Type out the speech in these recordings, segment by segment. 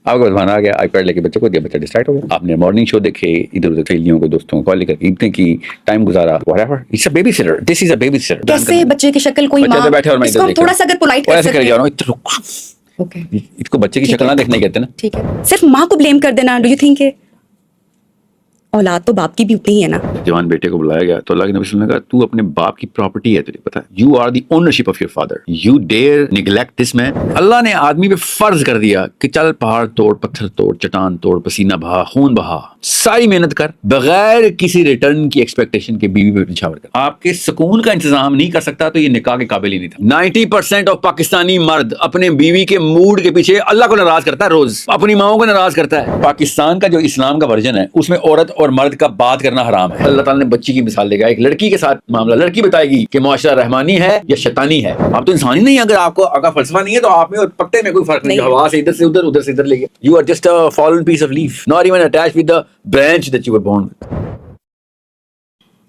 आपका मेहमान आ गया, आईपैड लेके बच्चे को दिया, बच्चा डिस्ट्रैक्ट हो गया। आपने मॉर्निंग शो देखे, इधर उधर सहेलियों को दोस्तों को कॉल लेकर इतने की टाइम गुजारा, whatever. It's a baby sitter, this is a baby sitter. कैसे बच्चे की शक्ल कोई माँ, इसको हम थोड़ा सा अगर पोलाइट कर सकते हैं। ओके, इसको बच्चे की शक्ल ना देखने कहते ना। ठीक है, सिर्फ माँ को ब्लेम कर देना, डू यू थिंक औलाद तो बाप की भी उतनी है ना। जवान बेटे को बुलाया गया तो अल्लाह के नबी सल्लल्लाहु अलैहि वसल्लम ने कहा तू अपने बाप की प्रॉपर्टी है, तुझे पता है, you are the ownership of your father, you dare neglect this man. अल्लाह ने आदमी पे फर्ज कर दिया कि चल पहाड़ तोड़, पत्थर तोड़, चट्टान तोड़, पसीना बहा, खून बहा, सारी मेहनत कर, बगैर किसी रिटर्न की एक्सपेक्टेशन के बीवी पे निछावर कर। आपके सुकून का इंतजाम नहीं कर सकता तो ये निकाह के काबिल ही नहीं था। 90% ऑफ पाकिस्तानी मर्द अपने बीवी के मूड के पीछे अल्लाह को नाराज करता है, रोज अपनी माओ को नाराज करता है। पाकिस्तान का जो इस्लाम का वर्जन है उसमें औरत और मर्द का बात करना हराम है। अल्लाह ताला ने बच्ची की मिसाल देगा, एक लड़की के साथ मामला, लड़की बताएगी कि मुआशरा रहमानी है या शैतानी है। आप तो इंसान ही नहीं, अगर आपको आपका फलसफा नहीं है तो आप में और पत्ते में कोई फर्क नहीं। हवा से इधर से उधर, उधर से इधर ले गया। You are just a fallen piece of leaf, not even attached with the branch that you were born with.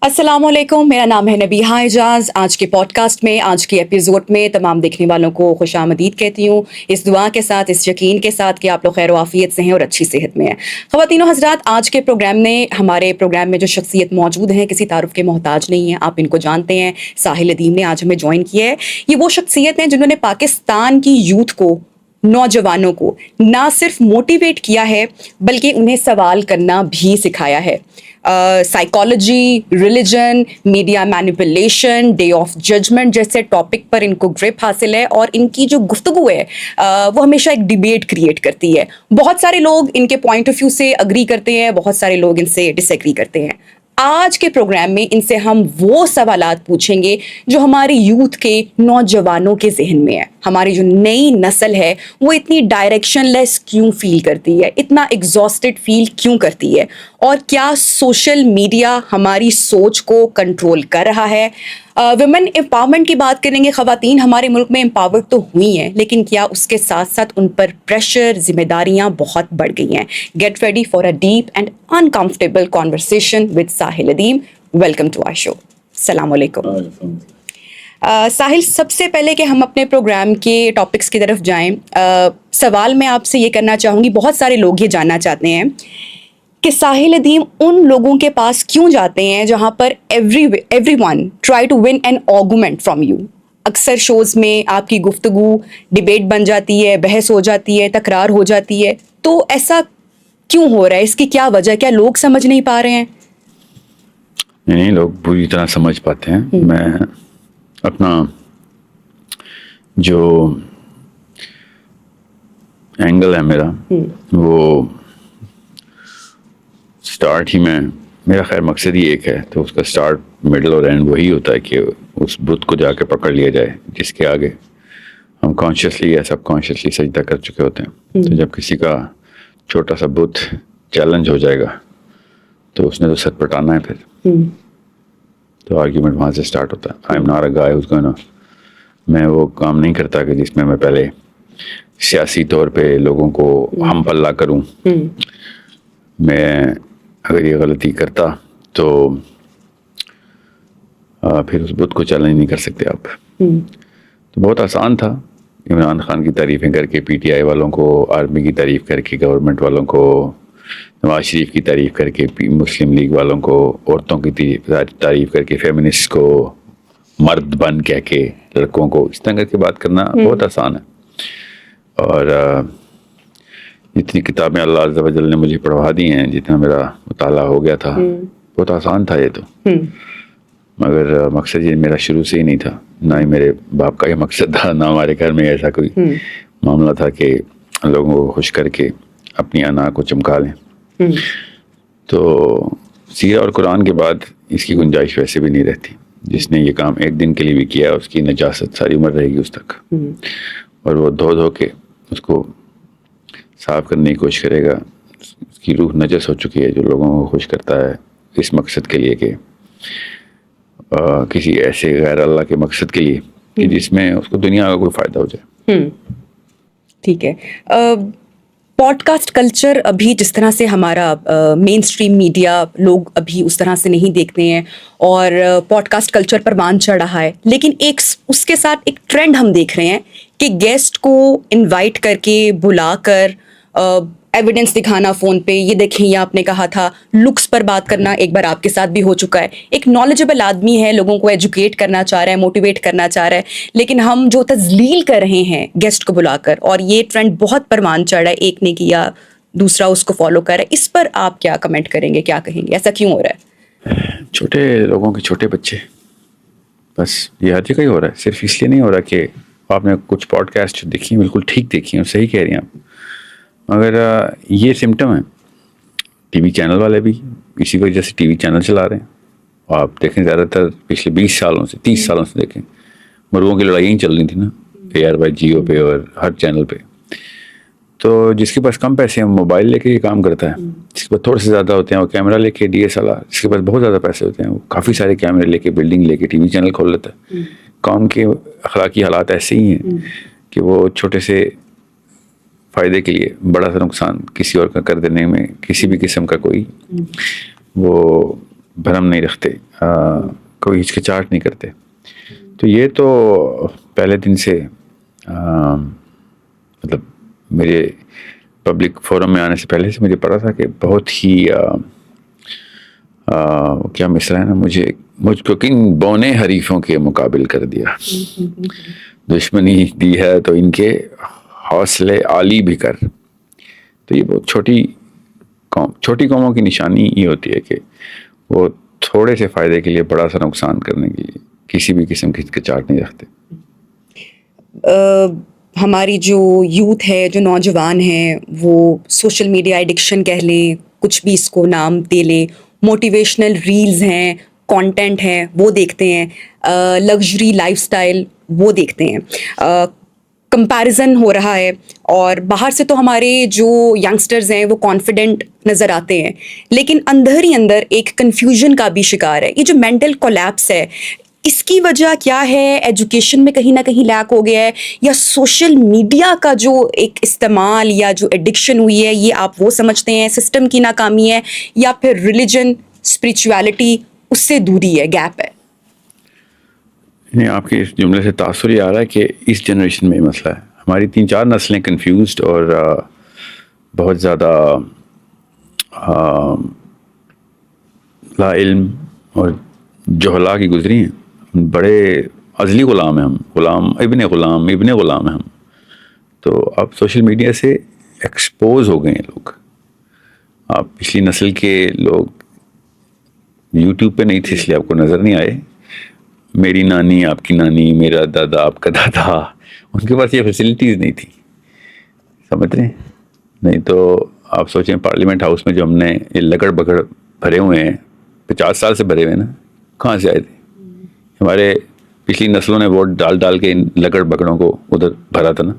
अस्सलामुअलैकुम, मेरा नाम है नबीहा एजाज। आज के पॉडकास्ट में, आज के एपिसोड में तमाम देखने वालों को खुशामदीद कहती हूँ, इस दुआ के साथ, इस यकीन के साथ कि आप लोग खैर वाफियत से हैं और अच्छी सेहत में हैं। ख़वातीनो हज़रात, आज के प्रोग्राम में, हमारे प्रोग्राम में जो शख्सियत मौजूद हैं किसी तारुफ के मोहताज नहीं है, आप इनको जानते हैं। साहिल अदीम ने आज हमें ज्वाइन किया है। ये वो शख्सियत हैं जिन्होंने पाकिस्तान की यूथ को, नौजवानों को ना सिर्फ मोटिवेट किया है बल्कि उन्हें सवाल करना भी सिखाया है। Psychology, religion, media manipulation, day of judgement जैसे टॉपिक पर इनको ग्रिप हासिल है और इनकी जो गुफ्तगू है वो हमेशा एक डिबेट क्रिएट करती है। बहुत सारे लोग इनके पॉइंट ऑफ व्यू से अग्री करते हैं, बहुत सारे लोग इनसे डिसएग्री करते हैं। आज के प्रोग्राम में इनसे हम वो सवालात पूछेंगे जो हमारी यूथ के, नौजवानों के जहन में है। हमारी जो नई नस्ल है वो इतनी डायरेक्शनलेस क्यों फील करती है, इतना एग्जॉस्टेड फील क्यों करती है, और क्या सोशल मीडिया हमारी सोच को कंट्रोल कर रहा है। वुमेन एम्पावरमेंट की बात करेंगे। ख़वातीन हमारे मुल्क में एम्पावर्ड तो हुई हैं, लेकिन क्या उसके साथ साथ उन पर प्रेशर, जिम्मेदारियां बहुत बढ़ गई हैं। Get ready for a deep and uncomfortable conversation with Sahil Adeem. Welcome to our show. अस्सलाम वालेकुम। साहिल, सबसे पहले कि हम अपने प्रोग्राम के टॉपिक्स की तरफ जाएं, सवाल मैं आपसे ये करना चाहूँगी, बहुत सारे लोग ये जानना चाहते हैं कि साहिल अदीम उन लोगों के पास क्यों जाते हैं जहाँ पर everyone try to win an argument from you. अक्सर शोज़ में आपकी गुफ्तगू डिबेट बन जाती है, बहस हो जाती है, तकरार हो जाती है, तो ऐसा क्यों हो रहा है? इसकी क्या वजह? क्या लोग समझ नहीं पा रहे हैं? नहीं, लोग पूरी तरह समझ पाते हैं। मैं अपना जो एंगल है मेरा, वो स्टार्ट ही में, मेरा खैर मकसद ही एक है, तो उसका स्टार्ट, मिडल और एंड वही होता है कि उस बुत को जाके पकड़ लिया जाए जिसके आगे हम कॉन्शियसली या सब कॉन्शियसली सजदा कर चुके होते हैं। तो जब किसी का छोटा सा बुत चैलेंज हो जाएगा तो उसने तो सर पटाना है फिर। तो आर्ग्यूमेंट वहाँ से स्टार्ट होता है। I am not a guy whose gonna, मैं वो काम नहीं करता कि जिसमें मैं पहले सियासी तौर पे लोगों को हम पल्ला करूं। मैं अगर ये गलती करता तो फिर उस बुत को चैलेंज नहीं कर सकते आप। तो बहुत आसान था, इमरान खान की तारीफ़ें करके, पीटीआई वालों को, आर्मी की तारीफ़ करके, गवर्नमेंट वालों को, नवाज शरीफ की तारीफ़ करके, मुस्लिम लीग वालों को, औरतों की तारीफ़ करके, फेमिनिस्ट को मर्द बन कह के, लड़कों को इस तरह करके बात करना बहुत आसान है। और जितनी किताबें अल्लाह अज़्ज़ा व जल ने मुझे पढ़वा दी हैं, जितना मेरा मुताला हो गया था, बहुत आसान था ये तो। मगर मकसद ये मेरा शुरू से ही नहीं था, ना ही मेरे बाप का ये मकसद था, ना हमारे घर में ऐसा कोई मामला था कि लोगों को खुश करके अपनी अना को चमका लें। तो सीरा और कुरान के बाद इसकी गुंजाइश वैसे भी नहीं रहती। जिसने ये काम एक दिन के लिए भी किया उसकी नजासत सारी उम्र रहेगी उस तक, और वो धो धो के उसको साफ करने की कोशिश करेगा। उसकी रूह नजस हो चुकी है जो लोगों को खुश करता है इस मकसद के लिए कि किसी ऐसे गैर अल्लाह के मकसद के लिए कि जिसमें उसको दुनिया का कोई फ़ायदा हो जाए। ठीक है। पॉडकास्ट कल्चर अभी जिस तरह से हमारा मेन स्ट्रीम मीडिया, लोग अभी उस तरह से नहीं देखते हैं और पॉडकास्ट कल्चर पर मान चढ़ रहा है, लेकिन एक उसके साथ एक ट्रेंड हम देख रहे हैं कि गेस्ट को इनवाइट करके, बुलाकर ایویڈنس دکھانا فون پہ، یہ دیکھیں یہ آپ نے کہا تھا، لکس پر بات کرنا ایک بار آپ کے ساتھ بھی ہو چکا ہے. ایک نالجبل آدمی ہے، لوگوں کو ایجوکیٹ کرنا چاہ رہا ہے، موٹیویٹ کرنا چاہ رہا ہے، لیکن ہم جو تذلیل کر رہے ہیں گیسٹ کو بلا کر، اور یہ ٹرینڈ بہت پروان چڑھ رہا ہے، ایک نے کیا دوسرا اس کو فالو کر رہا ہے، اس پر آپ کیا کمنٹ کریں گے، کیا کہیں گے، ایسا کیوں ہو رہا ہے؟ چھوٹے لوگوں کے چھوٹے بچے، بس یہ ہر جگہ ہی ہو رہا ہے. صرف اس لیے نہیں ہو رہا کہ آپ نے کچھ پوڈ کاسٹ دیکھی ہیں، بالکل ٹھیک دیکھی ہیں، صحیح کہہ رہی ہیں آپ، مگر یہ سمٹم ہے. ٹی وی چینل والے بھی اسی وجہ سے ٹی وی چینل چلا رہے ہیں. آپ دیکھیں زیادہ تر پچھلے 20 سالوں سے 30 سالوں سے دیکھیں، مرغوں کی لڑائیاں چل رہی تھیں نا AR جیو پہ اور ہر چینل پہ. تو جس کے پاس کم پیسے ہیں وہ موبائل لے کے یہ کام کرتا ہے، جس کے پاس تھوڑے سے زیادہ ہوتے ہیں وہ کیمرہ لے کے DSLR، جس کے پاس بہت زیادہ پیسے ہوتے ہیں وہ کافی سارے کیمرے لے کے بلڈنگ لے کے ٹی وی چینل کھول لیتا ہے. قوم کے اخلاقی حالات ایسے ہی ہیں کہ وہ چھوٹے سے فائدے کے لیے بڑا سا نقصان کسی اور کا کر دینے میں کسی بھی قسم کا کوئی وہ بھرم نہیں رکھتے، کوئی ہچکچاہٹ نہیں کرتے. تو یہ تو پہلے دن سے مطلب میرے پبلک فورم میں آنے سے پہلے سے مجھے پتا تھا کہ بہت ہی کیا مصرع ہے نا، مجھ کو کن بونے حریفوں کے مقابل کر دیا، دشمنی دی ہے تو ان کے حوصلے عالی بھی کر. تو یہ بہت چھوٹی قوموں کی نشانی یہ ہوتی ہے کہ وہ تھوڑے سے فائدے کے لیے بڑا سا نقصان کرنے کے لیے کسی بھی قسم کی ہچکچاہٹ نہیں رکھتے. ہماری جو یوتھ ہے، جو نوجوان ہیں، وہ سوشل میڈیا ایڈکشن کہہ لیں، کچھ بھی اس کو نام دے لیں، موٹیویشنل ریلز ہیں، کانٹینٹ ہیں وہ دیکھتے ہیں، لگژری لائف سٹائل وہ دیکھتے ہیں، کمپیریزن ہو رہا ہے. اور باہر سے تو ہمارے جو ینگسٹرز ہیں وہ کانفیڈنٹ نظر آتے ہیں، لیکن اندر ہی اندر ایک کنفیوژن کا بھی شکار ہے. یہ جو مینٹل کولیپس ہے، اس کی وجہ کیا ہے؟ ایجوکیشن میں کہیں نہ کہیں لیک ہو گیا ہے، یا سوشل میڈیا کا جو ایک استعمال یا جو ایڈکشن ہوئی ہے، یہ آپ وہ سمجھتے ہیں سسٹم کی ناکامی ہے، یا پھر ریلیجن، اسپریچویلٹی اس سے دوری ہے، گیپ ہے؟ نہیں، آپ کے اس جملے سے تاثر یہ آ رہا ہے کہ اس جنریشن میں یہ مسئلہ ہے. ہماری 3-4 نسلیں کنفیوزڈ اور بہت زیادہ لا علم اور جہلا کی گزری ہیں. بڑے ازلی غلام ہیں ہم، ابن غلام ہیں ہم. تو اب سوشل میڈیا سے ایکسپوز ہو گئے ہیں لوگ. آپ پچھلی نسل کے لوگ یوٹیوب پہ نہیں تھے اس لیے آپ کو نظر نہیں آئے. میری نانی، آپ کی نانی، میرا دادا، آپ کا دادا، ان کے پاس یہ فیسلٹیز نہیں تھی، سمجھ رہے ہیں؟ نہیں تو آپ سوچیں پارلیمنٹ ہاؤس میں جو ہم نے یہ لگڑ بگڑ بھرے ہوئے ہیں، 50 سال سے بھرے ہوئے ہیں نا، کہاں سے آئے تھے؟ ہمارے پچھلی نسلوں نے ووٹ ڈال کے ان لگڑ بگڑوں کو ادھر بھرا تھا نا.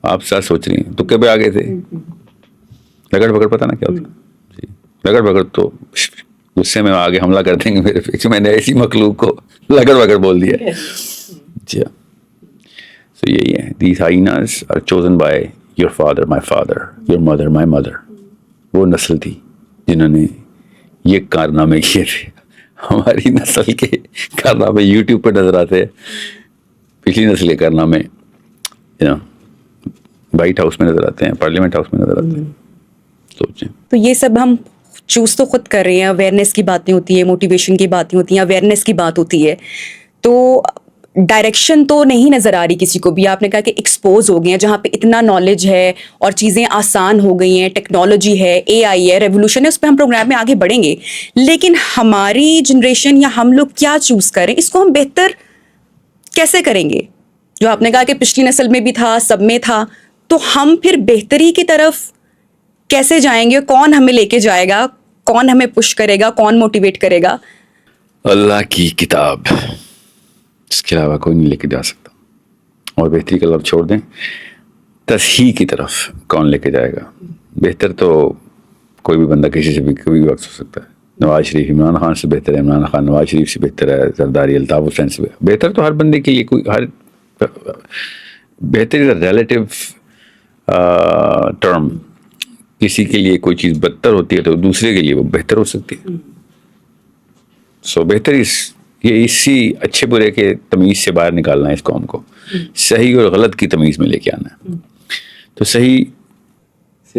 آپ ساتھ سوچ رہی ہیں تو کبھی آگے تھے لگڑ بگڑ، پتہ نا کیا ہوتا جی. لگڑ بگڑ تو غصے میں آگے حملہ کر دیں گے میرے پہ، میں نے ایسی مخلوق کو لگڑ بگڑ بول دیا. جی ہاں، تو یہی ہے. These hyenas are chosen by your father my father, your mother my mother. وہ نسل تھی جنہوں نے یہ کارنامے کیے تھے. ہماری نسل کے کارنامے یوٹیوب پہ نظر آتے ہیں، پچھلی نسل کے کارنامے وائٹ ہاؤس میں نظر آتے ہیں، پارلیمنٹ ہاؤس میں نظر آتے ہیں. سوچیں. تو یہ سب ہم چوز تو خود کر رہے ہیں. اویئرنیس کی باتیں ہوتی ہیں، موٹیویشن کی باتیں ہوتی ہیں، اویئرنیس کی بات ہوتی ہے، تو ڈائریکشن تو نہیں نظر آ رہی کسی کو بھی. آپ نے کہا کہ ایکسپوز ہو گئے ہیں، جہاں پہ اتنا نالج ہے اور چیزیں آسان ہو گئی ہیں، ٹیکنالوجی ہے، AI ہے، ریولوشن ہے، اس پہ ہم پروگرام میں آگے بڑھیں گے. لیکن ہماری جنریشن یا ہم لوگ کیا چوز کریں، اس کو ہم بہتر کیسے کریں گے؟ جو آپ نے کہا کہ پچھلی نسل میں بھی تھا، سب میں تھا، تو ہم پھر بہتری کی طرف کیسے جائیں گے؟ کون ہمیں لے کے جائے گا؟ کون ہمیں پش کرے گا؟ کون موٹیویٹ کرے گا؟ اللہ کی کتاب، اس کے علاوہ کوئی نہیں لے کے جا سکتا. اور بہتری کا لفظ چھوڑ دیں، تصحیح کی طرف کون لے کے جائے گا؟ بہتر تو کوئی بھی بندہ کسی سے بھی کبھی بھی وقت ہو سکتا ہے. نواز شریف عمران خان سے بہتر ہے، عمران خان نواز شریف سے بہتر ہے، زرداری الطاف حسین سے بہتر. تو ہر بندے کے لیے کوئی ہر بہتر ریلیٹیو ٹرم. کسی کے لیے کوئی چیز بدتر ہوتی ہے تو دوسرے کے لیے وہ بہتر ہو سکتی ہے. سو بہتر یہ اسی اچھے برے کے تمیز سے باہر نکالنا ہے اس قوم کو، صحیح اور غلط کی تمیز میں لے کے آنا ہے. تو صحیح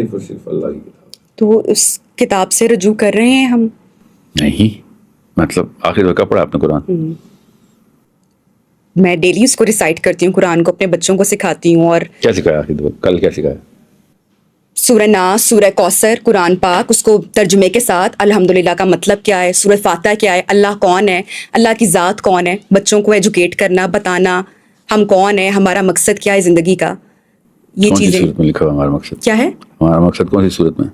صرف اور صرف اللہ کی کتاب. تو اس کتاب سے رجوع کر رہے ہیں ہم؟ نہیں, مطلب آخری دفعہ کب پڑھا آپ نے قرآن؟ میں ڈیلی اس کو ریسائٹ کرتی ہوں, قرآن کو اپنے بچوں کو سکھاتی ہوں. اور کیا سکھایا آخری دفعہ, کل کیا سکھایا؟ سورہ ناس, سورہ کوثر, قرآن پاک, اس کو ترجمے کے ساتھ الحمدللہ کا مطلب کیا ہے, سورہ فاتحہ کیا ہے, اللہ کون ہے, اللہ کی ذات کون ہے, بچوں کو ایجوکیٹ کرنا, بتانا ہم کون ہیں, ہمارا مقصد کیا ہے زندگی کا. یہ کون سی چیزیں صورت میں لکھا ہوا ہمارا مقصد؟ کیا ہے؟ ہمارا مقصد کون سی صورت میں؟